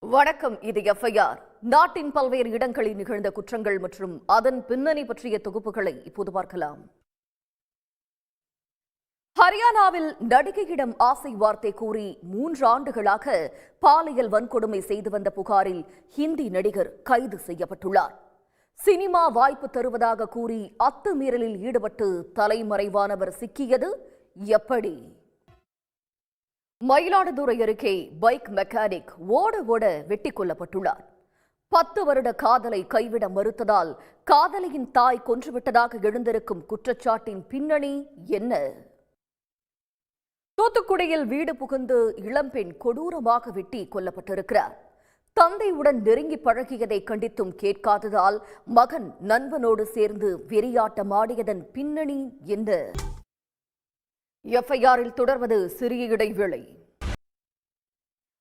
வணக்கம். இது எஃப்ஐஆர். நாட்டின் பல்வேறு இடங்களில் நிகழ்ந்த குற்றங்கள் மற்றும் அதன் பின்னணி பற்றிய தொகுப்புகளை இப்போது பார்க்கலாம். ஹரியானாவில் நடிகையிடம் ஆசை வார்த்தை கூறி 3 ஆண்டுகளாக பாலியல் வன்கொடுமை செய்து வந்த புகாரில் ஹிந்தி நடிகர் கைது செய்யப்பட்டுள்ளார். சினிமா வாய்ப்பு தருவதாக கூறி அத்துமீறலில் ஈடுபட்டு தலைமறைவானவர் சிக்கியது எப்படி? மயிலாடுதுறை அருகே பைக் மெக்கானிக் ஓட வெட்டிக் கொல்லப்பட்டுள்ளார். 10 வருட காதலை கைவிட மறுத்ததால் காதலியின் தாய் கொன்றுவிட்டதாக எழுந்திருக்கும் குற்றச்சாட்டின் பின்னணி என்ன? தூத்துக்குடியில் வீடு புகுந்து இளம்பெண் கொடூரமாக வெட்டி கொல்லப்பட்டிருக்கிறார். தந்தையுடன் நெருங்கி பழகியதை கண்டித்தும் கேட்காததால் மகன் நண்பனோடு சேர்ந்து வெறியாட்டமாடியதன் பின்னணி என்ன? எஃப்ஐஆரில் தொடர்வது சிறிய இடைவேளை.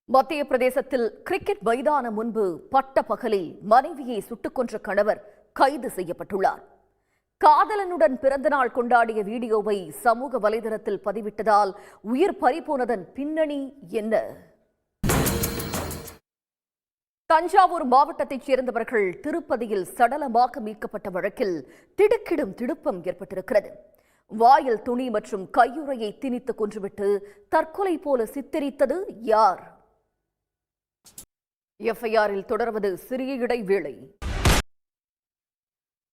மத்திய பிரதேசத்தில் கிரிக்கெட் மைதானம் முன்பு பட்ட பகலில் மனைவியை சுட்டுக் கொன்ற கணவர் கைது செய்யப்பட்டுள்ளார். காதலனுடன் பிறந்தநாள் கொண்டாடிய வீடியோவை சமூக வலைதளத்தில் பதிவிட்டதால் உயிர் பறிபோனதன் பின்னணி என்ன? தஞ்சாவூர் மாவட்டத்தைச் சேர்ந்தவர்கள் திருப்பதியில் சடலமாக மீட்கப்பட்ட வழக்கில் திடுக்கிடும் திடுப்பம் ஏற்பட்டிருக்கிறது. வாயில் துணி மற்றும் கையுறையை திணித்து கொன்றுவிட்டு தற்கொலை போல சித்தரித்தது யார்? எஃப்ஐஆரில் தொடர்வது சிறிய இடைவேளை.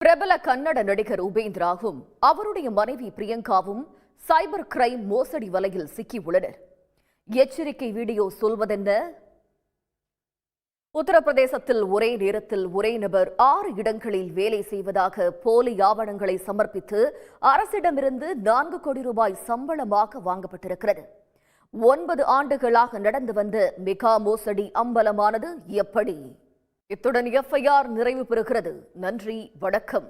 பிரபல கன்னட நடிகர் உபேந்திராவும் அவருடைய மனைவி பிரியங்காவும் சைபர் கிரைம் மோசடி வலையில் சிக்கியுள்ளனர். எச்சரிக்கை வீடியோ சொல்வதென்ன? உத்தரப்பிரதேசத்தில் ஒரே நேரத்தில் ஒரே நபர் 6 இடங்களில் வேலை செய்வதாக போலி ஆவணங்களை சமர்ப்பித்து அரசிடமிருந்து 4 கோடி ரூபாய் சம்பளமாக வாங்கப்பட்டிருக்கிறது. 9 ஆண்டுகளாக நடந்து வந்த மெகா மோசடி அம்பலமானது எப்படி? இத்துடன் எஃப்ஐஆர் நிறைவு பெறுகிறது. நன்றி, வணக்கம்.